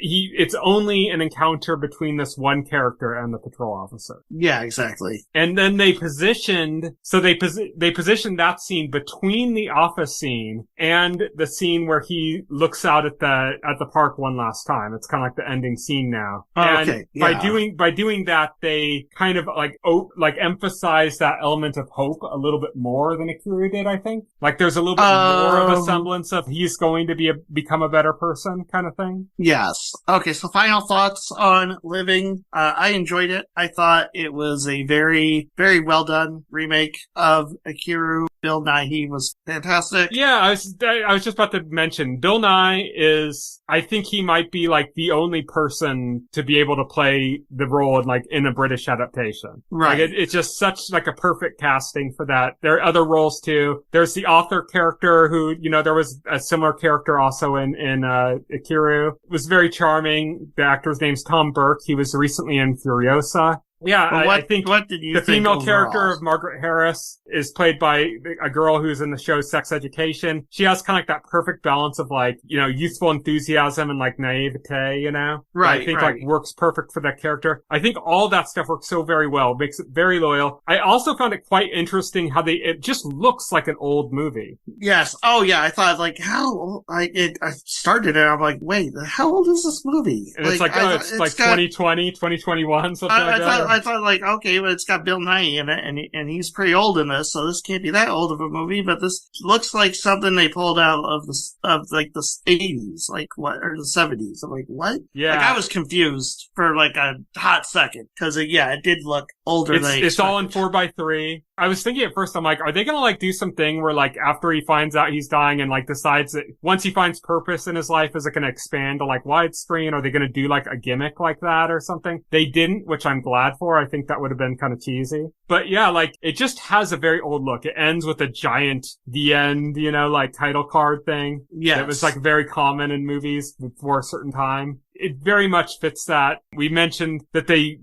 only an encounter between this one character and the patrol officer. Yeah, exactly. And then they positioned that scene between the office scene and the scene where he looks out at the park one last time. It's kind of like the ending scene now. Okay. Yeah. By doing that, they kind of like emphasize that element of hope a little bit more than Ikiru did, I think. Like, there's a little bit more of a semblance of he's going to become a better person kind of thing. Yes. Okay, so final thoughts on Living. I enjoyed it. I thought it was a very, very well done remake of Ikiru. Bill Nighy was fantastic. Yeah, I was just about to mention, Bill Nye is, I think he might be like the only person to be able to play the role in a British adaptation. Right. Like it's just such like a perfect casting for that. There are other roles too. There's the author character who, there was a similar character also in Ikiru. It was very charming. The actor's name's Tom Burke. He was recently in Furiosa. Yeah, I think what did you the think female overall? character of Margaret Harris is played by a girl who's in the show Sex Education. She has kind of like that perfect balance of youthful enthusiasm and like naivete, Right. I think like works perfect for that character. I think all that stuff works so very well, makes it very loyal. I also found it quite interesting how it just looks like an old movie. Yes. Oh yeah, I thought I started it, I'm like, wait, how old is this movie? And it's 2020, 2021, something like that. I thought okay, but it's got Bill Nighy in it, and he's pretty old in this, so this can't be that old of a movie. But this looks like something they pulled out of the 80s, or the 70s. I'm like, what? Yeah, I was confused for a hot second because it did look older than it's all in 4:3. I was thinking at first, I'm like, are they gonna do something where after he finds out he's dying and decides that once he finds purpose in his life, is it gonna expand to widescreen? Are they gonna do a gimmick like that or something? They didn't, which I'm glad for. I think that would have been kind of cheesy. But yeah, it just has a very old look. It ends with a giant the end, title card thing. Yeah. It was very common in movies before a certain time. It very much fits that. We mentioned that they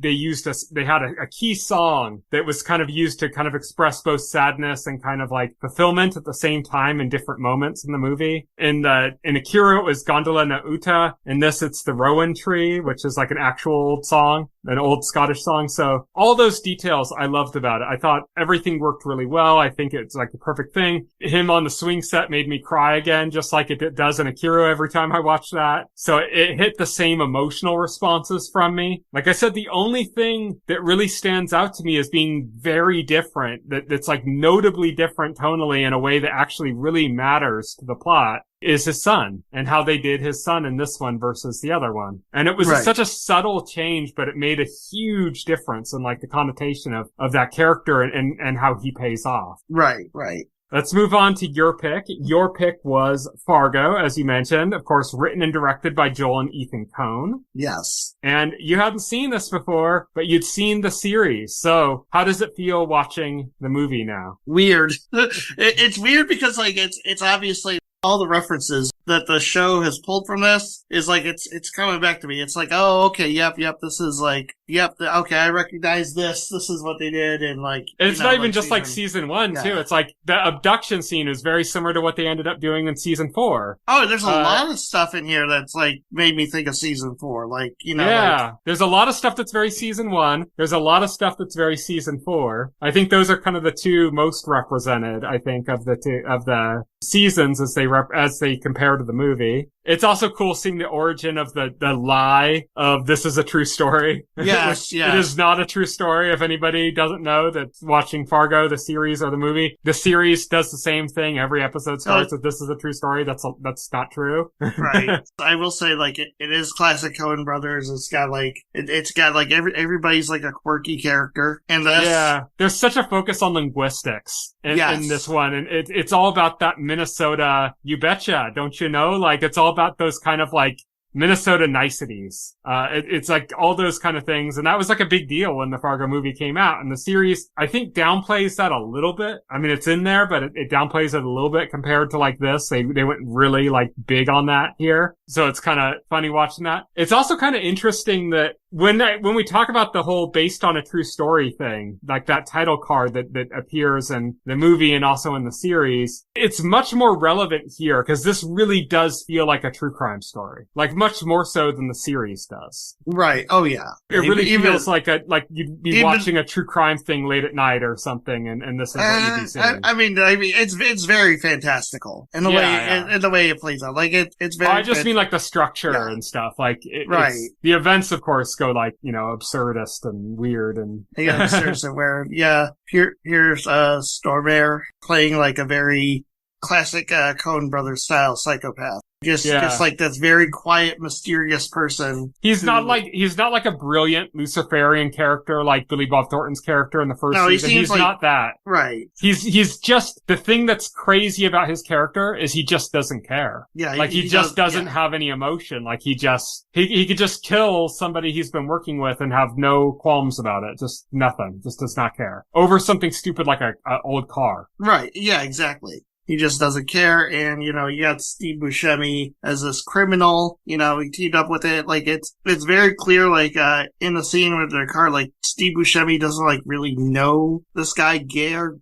had a key song that was kind of used to kind of express both sadness and kind of fulfillment at the same time in different moments in the movie. In Ikiru, it was Gondola na Uta. In this, it's the Rowan Tree, which is an actual old song, an old Scottish song. So all those details I loved about it. I thought everything worked really well. I think it's the perfect thing. Him on the swing set made me cry again, just like it does in Ikiru every time I watch that. So it hit the same emotional responses from me. Like I said, the only thing that really stands out to me as being very different, that's notably different tonally in a way that actually really matters to the plot, is his son and how they did his son in this one versus the other one. And it was such a subtle change, but it made a huge difference in the connotation of that character and how he pays off. Right. Let's move on to your pick. Your pick was Fargo, as you mentioned, of course, written and directed by Joel and Ethan Coen. Yes. And you hadn't seen this before, but you'd seen the series. So how does it feel watching the movie now? Weird. It's weird because it's obviously all the references that the show has pulled from this is it's coming back to me. It's oh, okay, yep, this is okay, I recognize this. This is what they did, and it's not even just season 1 too. It's the abduction scene is very similar to what they ended up doing in season 4. Oh, there's a lot of stuff in here that's made me think of season 4. There's a lot of stuff that's very season 1. There's a lot of stuff that's very season 4. I think those are kind of the two most represented. I think of the seasons as they compare to the movie. It's also cool seeing the origin of the lie of this is a true story. Yes, It is not a true story. If anybody doesn't know that's watching Fargo, the series or the movie, the series does the same thing. Every episode starts with this is a true story. That's not true. Right. I will say it is classic Coen Brothers. It's got everybody's a quirky character. And there's such a focus on linguistics in this one. And it's all about that Minnesota, you betcha, don't you know? It's all about those kind of Minnesota niceties. It's all those kind of things. And that was a big deal when the Fargo movie came out. And the series, I think, downplays that a little bit. I mean, it's in there, but it downplays it a little bit compared to this. They went really big on that here. So it's kind of funny watching that. It's also kind of interesting that when we talk about the whole based on a true story thing, that title card that appears in the movie and also in the series, it's much more relevant here because this really does feel like a true crime story. Much more so than the series does. Right. Oh yeah. It really feels like you'd be watching a true crime thing late at night or something, and this is what you'd be seeing. I mean, it's very fantastical in the way it plays out. It's very. I just mean the structure and stuff. Right. The events, of course, go absurdist and weird and absurdist and weird. Yeah. Here's Stormare playing a very classic Coen Brothers style psychopath. Just like this very quiet, mysterious person. He's not like a brilliant Luciferian character like Billy Bob Thornton's character in the first season. He's like, not that. Right. He's just, the thing that's crazy about his character is he just doesn't care. Yeah. Like he just doesn't have any emotion. Like he could just kill somebody he's been working with and have no qualms about it. Just nothing. Just does not care. Over something stupid like a old car. Right. Yeah, exactly. He just doesn't care, and, you got Steve Buscemi as this criminal, he teamed up with it, like, it's very clear, like, in the scene with their car, like, Steve Buscemi doesn't, like, really know this guy, Geir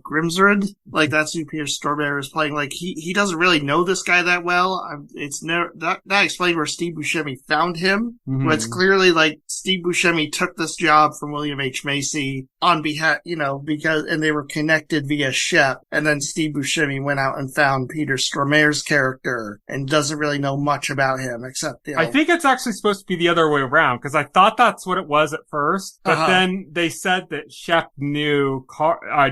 Grimsrud, like, that's who Peter Stormare is playing, like, he doesn't really know this guy that well, it's never, not explained where Steve Buscemi found him, but it's clearly, like, Steve Buscemi took this job from William H. Macy on behalf, because, and they were connected via Shep, and then Steve Buscemi went out and found Peter Stormare's character and doesn't really know much about him except, I think it's actually supposed to be the other way around, because I thought that's what it was at first, but then they said that Shep knew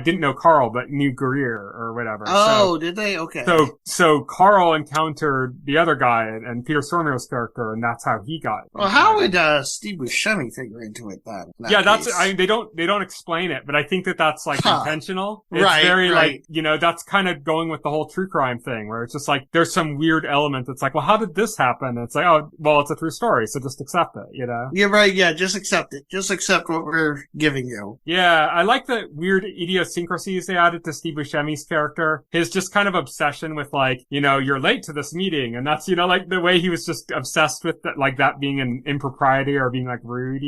didn't know Carl, but knew Greer or whatever. Oh, did they? Okay. So Carl encountered the other guy and Peter Stormare's character, and that's how he got. Well, how would Steve Buscemi figure into it then? They don't explain it, but I think that's like intentional. It's very like, that's kind of going with the whole true crime thing, where it's just like there's some weird element that's like, well, how did this happen? And it's like, oh, well, it's a true story, so just accept it, Yeah, right. Yeah, just accept it. Just accept what we're giving you. Yeah, I like the weird idiosyncrasies they added to Steve Buscemi's character. His just kind of obsession with like, you're late to this meeting, and that's like the way he was just obsessed with that, like that being an impropriety or being like rude.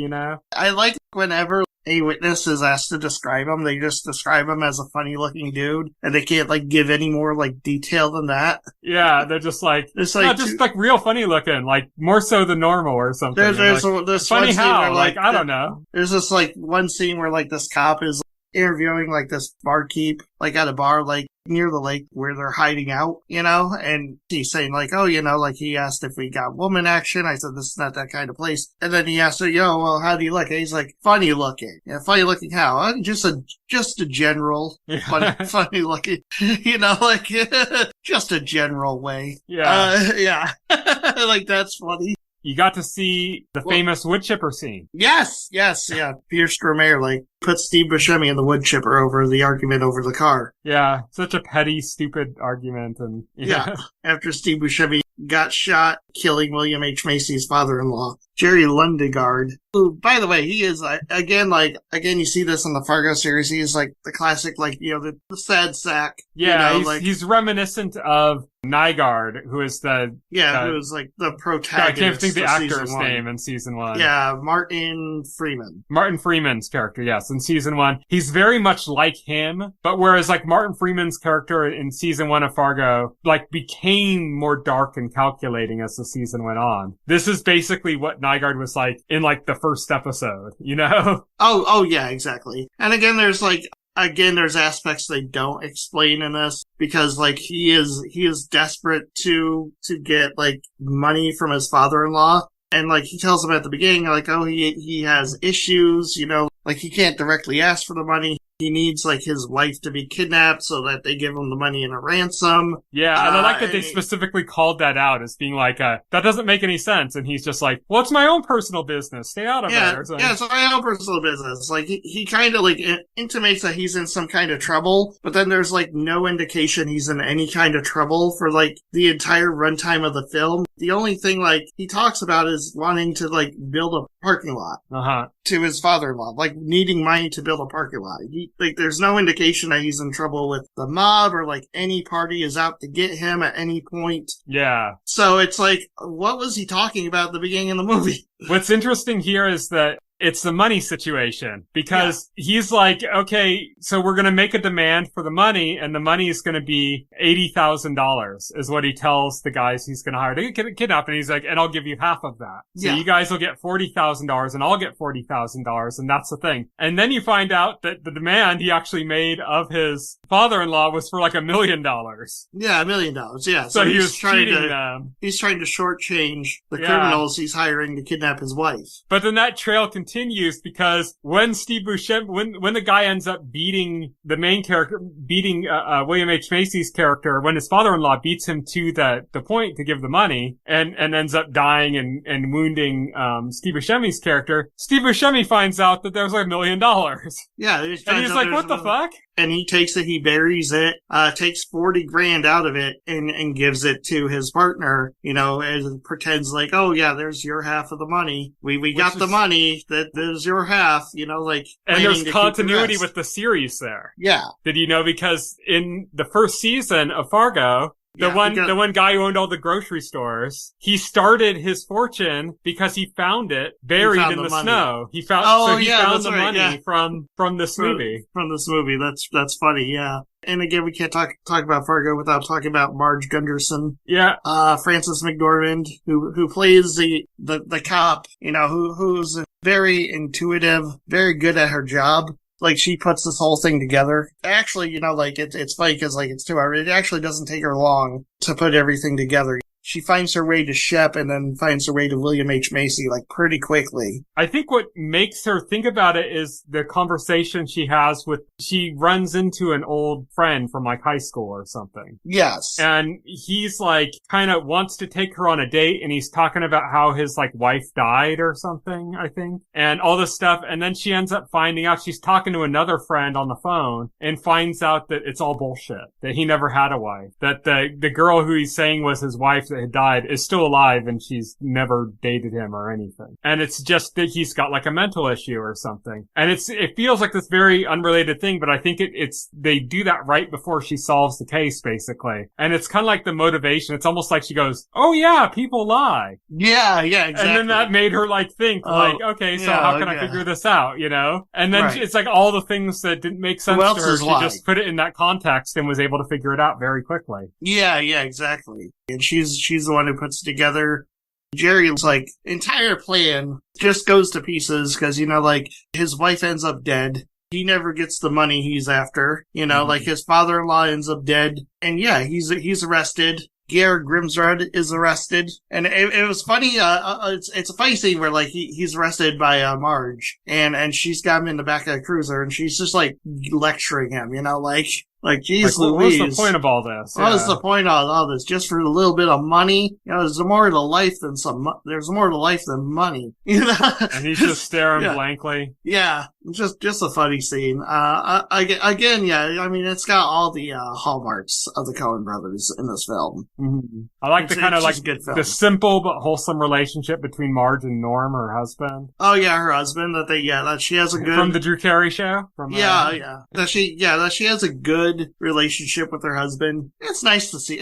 I like whenever a witness is asked to describe him, they just describe him as a funny looking dude, and they can't like give any more like detail than that. Yeah, they're just like, just like real funny looking, like more so than normal or something. There's funny how, where, like I don't know. There's this like one scene where like this cop is interviewing like this barkeep, like at a bar, like near the lake where they're hiding out, and he's saying like, oh, like he asked if we got woman action. I said, this is not that kind of place. And then he asked her, well, how do you look? And he's like, funny looking. Yeah, funny looking how? Just a general, funny looking, like just a general way. Yeah. Yeah. Like that's funny. You got to see the famous wood chipper scene. Yes, yeah. Peter Stormare, like, put Steve Buscemi in the wood chipper over the argument over the car. Yeah, such a petty, stupid argument. And yeah. After Steve Buscemi got shot, killing William H. Macy's father-in-law, Jerry Lundegaard, who, by the way, he is, again, you see this in the Fargo series, he is, like, the classic, like, the sad sack. Yeah, he's reminiscent of Nygaard, who is who is, like, the protagonist. I can't think the actor's name in season 1. Yeah, Martin Freeman. Martin Freeman's character, yes, in season 1. He's very much like him, but whereas, like, Martin Freeman's character in season 1 of Fargo, like, became more dark and calculating as the season went on. This is basically what Nygaard was like in, like, the first episode, Oh, yeah, exactly. And again, there's aspects they don't explain in this because, like, he is desperate to get, like, money from his father-in-law. And, like, he tells him at the beginning, like, oh, he has issues, like, he can't directly ask for the money. He needs, like, his wife to be kidnapped so that they give him the money in a ransom. Yeah, and I like that they specifically called that out as being like, that doesn't make any sense. And he's just like, well, it's my own personal business. Stay out of it. Or something. Yeah, it's my own personal business. Like, he kind of, like, intimates that he's in some kind of trouble, but then there's, like, no indication he's in any kind of trouble for, like, the entire runtime of the film. The only thing, like, he talks about is wanting to, like, build a parking lot to his father-in-law, like, needing money to build a parking lot. There's no indication that he's in trouble with the mob or, like, any party is out to get him at any point. Yeah. So it's like, what was he talking about at the beginning of the movie? What's interesting here is that it's the money situation because he's like, okay, so we're going to make a demand for the money and the money is going to be $80,000 is what he tells the guys he's going to hire to kidnap. And he's like, and I'll give you half of that. So you guys will get $40,000 and I'll get $40,000. And that's the thing. And then you find out that the demand he actually made of his father-in-law was for like $1 million. Yeah, $1 million. Yeah. So he was cheating them. He's trying to shortchange the criminals he's hiring to kidnap kidnap his wife. But then that trail continues because when Steve Buscemi, when the guy ends up beating the main character, beating William H. Macy's character, when his father-in-law beats him to the point to give the money and ends up dying and wounding Steve Buscemi's character, Steve Buscemi finds out that there's like $1 million. Yeah, and he's like, what the fuck? And he takes it, he buries it, takes 40 grand out of it and gives it to his partner, you know, and pretends like, oh yeah, there's your half of the money. We got the money, there's your half, you know, like. And there's continuity with the series there. Yeah. Did you know? Because in the first season of Fargo, the one guy who owned all the grocery stores, he started his fortune because he found it buried in the snow. He found the money from this movie. From this movie. That's funny, yeah. And again, we can't talk about Fargo without talking about Marge Gunderson. Yeah. Frances McDormand, who plays the cop, you know, who's very intuitive, very good at her job. Like, she puts this whole thing together. Actually, you know, like, it's funny because, like, it's 2 hours. It actually doesn't take her long to put everything together. She finds her way to Shep and then finds her way to William H. Macy, like, pretty quickly. I think what makes her think about it is the conversation she has she runs into an old friend from, like, high school or something. Yes. And he's, like, kind of wants to take her on a date, and he's talking about how his, like, wife died or something, I think, and all this stuff. And then she ends up finding out she's talking to another friend on the phone and finds out that it's all bullshit, that he never had a wife, that the girl who he's saying was his wife that had died is still alive and she's never dated him or anything. And it's just that he's got like a mental issue or something. And it feels like this very unrelated thing, but I think they do that right before she solves the case, basically. And it's kind of like the motivation. It's almost like she goes, oh yeah, people lie. Yeah, exactly. And then that made her like think okay, so how can I figure this out, you know? And then it's like all the things that didn't make sense to her, she just put it in that context and was able to figure it out very quickly. Yeah, exactly. And she's the one who puts it together. Jerry's, like, entire plan just goes to pieces because, you know, like, his wife ends up dead. He never gets the money he's after. You know, like, his father-in-law ends up dead. And yeah, he's arrested. Gerard Grimsrud is arrested. And it was funny, it's a funny scene where, like, he's arrested by, Marge. And she's got him in the back of a cruiser and she's just, like, lecturing him, you know, like, geez Louise. What's the point of all this? What is the point of all this? Just for a little bit of money? You know, there's more to life than money. You know? And he's just staring blankly. Yeah. Just a funny scene. Again, yeah, I mean, it's got all the, hallmarks of the Coen brothers in this film. Mm-hmm. I like the kind of like the simple but wholesome relationship between Marge and Norm, her husband. Oh yeah, her husband, that she has a good... From the Drew Carey show? That she has a good relationship with her husband. It's nice to see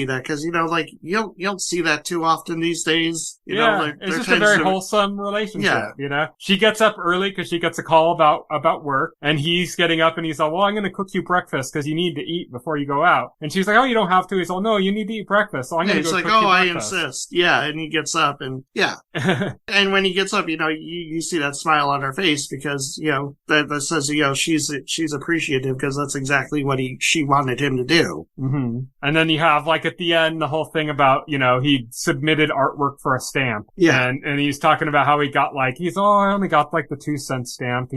that because, you know, like, you don't see that too often these days. You know, like, it's just a very wholesome relationship, you know? She gets up early because she gets a call about work, and he's getting up and he's like, well, I'm going to cook you breakfast because you need to eat before you go out. And she's like, oh, you don't have to. He's like, no, you need to eat breakfast. So I'm going to go cook you breakfast. I insist. Yeah. And he gets up and and when he gets up, you know, you see that smile on her face because, you know, that says, you know, she's appreciative because that's exactly what she wanted him to do. Mm-hmm. And then you have, like, at the end, the whole thing about, you know, he submitted artwork for a stamp. Yeah. And he's talking about how he got, like, I only got, like, the 2-cent stamp.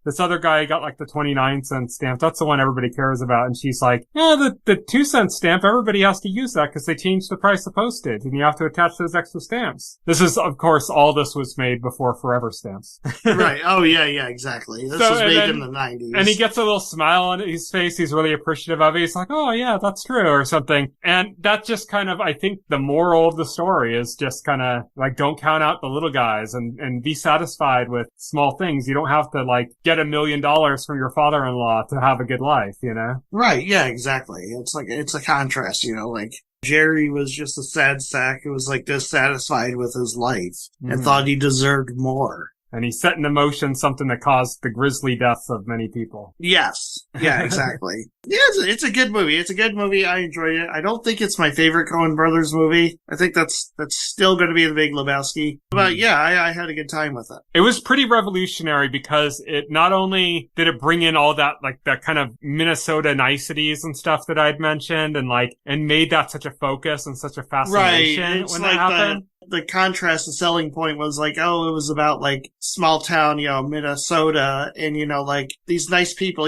This other guy got, like, the 29-cent stamp. That's the one everybody cares about. And she's like, yeah, the 2-cent stamp, everybody has to use that because they changed the price of postage and you have to attach those extra stamps. This is, of course, all this was made before Forever stamps. Right. Oh, yeah, exactly. This was made in the 90s. And he gets a little smile on his face. He's really appreciative of it. He's like, oh yeah, that's true, or something. And that just kind of, I think the moral of the story is just kind of like, don't count out the little guys and be satisfied with small things. You don't have to like get $1 million from your father-in-law to have a good life, you know? Right. Yeah, exactly. It's a contrast, you know, like Jerry was just a sad sack who was like dissatisfied with his life and thought he deserved more. And he set in motion something that caused the grisly deaths of many people. Yes. Yeah, exactly. Yeah, it's a good movie. It's a good movie. I enjoyed it. I don't think it's my favorite Coen Brothers movie. I think that's still going to be The Big Lebowski. But yeah, I had a good time with it. It was pretty revolutionary because it not only did it bring in all that, like, that kind of Minnesota niceties and stuff that I'd mentioned and made that such a focus and such a fascination when that happened. the contrast, the selling point was like, oh, it was about like small town, Minnesota, and like these nice people,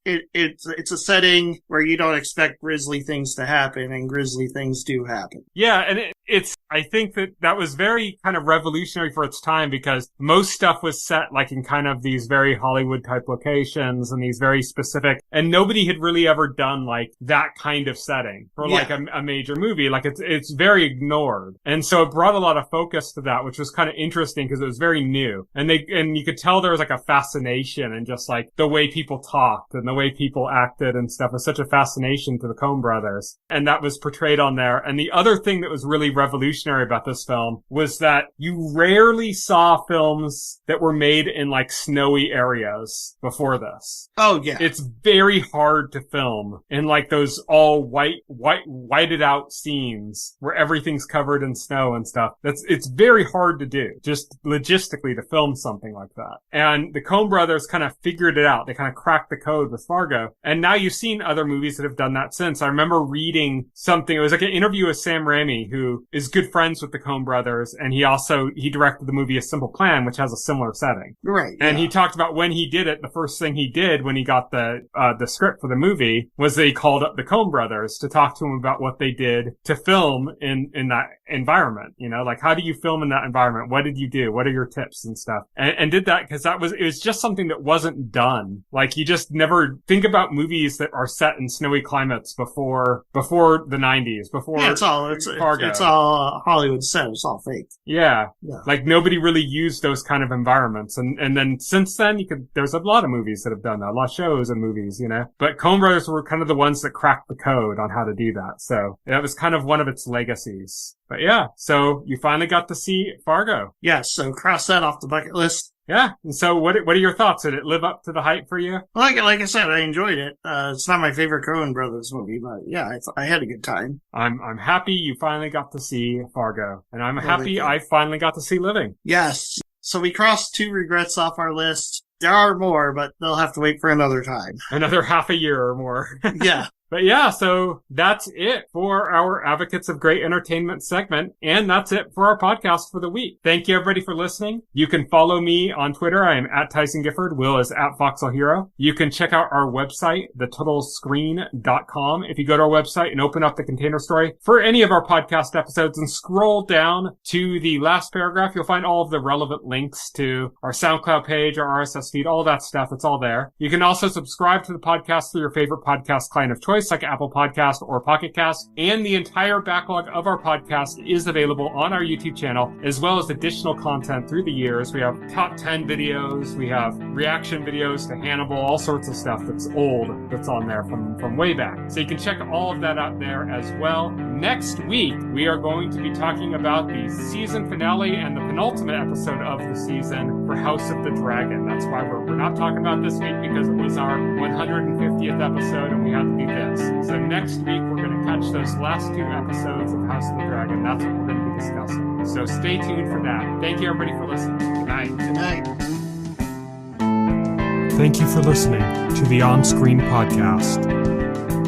it's a setting where you don't expect grisly things to happen, and grisly things do happen. Yeah, and I think that was very kind of revolutionary for its time, because most stuff was set like in kind of these very Hollywood type locations and these very specific, and nobody had really ever done like that kind of setting for like a major movie. Like it's very ignored. And so it brought a lot of focus to that, which was kind of interesting because it was very new. And you could tell there was like a fascination and just like the way people talked and the way people acted and stuff was such a fascination to the Coen brothers. And that was portrayed on there. And the other thing that was really revolutionary about this film was that you rarely saw films that were made in like snowy areas before this. Oh yeah. It's very hard to film in like those all whited out scenes where everything's covered in snow and stuff. It's very hard to do, just logistically, to film something like that. And the Coen brothers kind of figured it out. They kind of cracked the code with Fargo. And now you've seen other movies that have done that since. I remember reading something. It was like an interview with Sam Raimi, who is good friends with the Coen brothers. And he directed the movie A Simple Plan, which has a similar setting. Right. And he talked about when he did it, the first thing he did when he got the script for the movie was they called up the Coen brothers to talk to him about what they did to film in that environment. Like, how do you film in that environment? What did you do? What are your tips and stuff? And did that because it was just something that wasn't done. Like, you just never think about movies that are set in snowy climates before the 90s, before Fargo. It's all Hollywood set. It's all fake. Yeah. Like, nobody really used those kind of environments. And then since then, there's a lot of movies that have done that, a lot of shows and movies, But Coen brothers were kind of the ones that cracked the code on how to do that. So that was kind of one of its legacies. But yeah, so you finally got to see Fargo. Yeah, so cross that off the bucket list. Yeah, and so what are your thoughts? Did it live up to the hype for you? Like I said, I enjoyed it. It's not my favorite Coen brothers movie, but yeah, I had a good time. I'm happy you finally got to see Fargo, and I'm happy I finally got to see Living. Yes. So we crossed 2 regrets off our list. There are more, but they'll have to wait for another time. Another half a year or more. Yeah. But yeah, so that's it for our Advocates of Great Entertainment segment, and that's it for our podcast for the week. Thank you, everybody, for listening. You can follow me on Twitter. I am at Tyson Gifford. Will is at Voxel Hero. You can check out our website, thetotalscreen.com. If you go to our website and open up the container story for any of our podcast episodes and scroll down to the last paragraph, you'll find all of the relevant links to our SoundCloud page, our RSS feed, all that stuff. It's all there. You can also subscribe to the podcast through your favorite podcast client of choice, like Apple Podcast or Pocket Cast, and the entire backlog of our podcast is available on our YouTube channel, as well as additional content through the years. We have top 10 videos, we have reaction videos to Hannibal, all sorts of stuff that's old that's on there from way back. So you can check all of that out there as well. Next week, we are going to be talking about the season finale and the penultimate episode of the season for House of the Dragon. That's why we're not talking about this week, because it was our 150th episode and we had to do this. So next week, we're going to catch those last 2 episodes of House of the Dragon. That's what we're going to be discussing. So stay tuned for that. Thank you, everybody, for listening. Good night. Good night. Thank you for listening to the OnScreen podcast,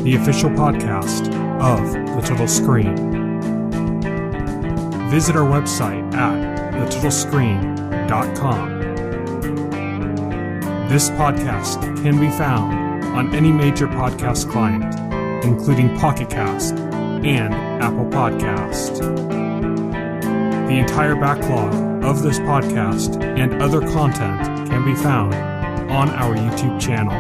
the official podcast of The Total Screen. Visit our website at thetotalscreen.com. This podcast can be found on any major podcast client, including Pocket Cast and Apple Podcast. The entire backlog of this podcast and other content can be found on our YouTube channel.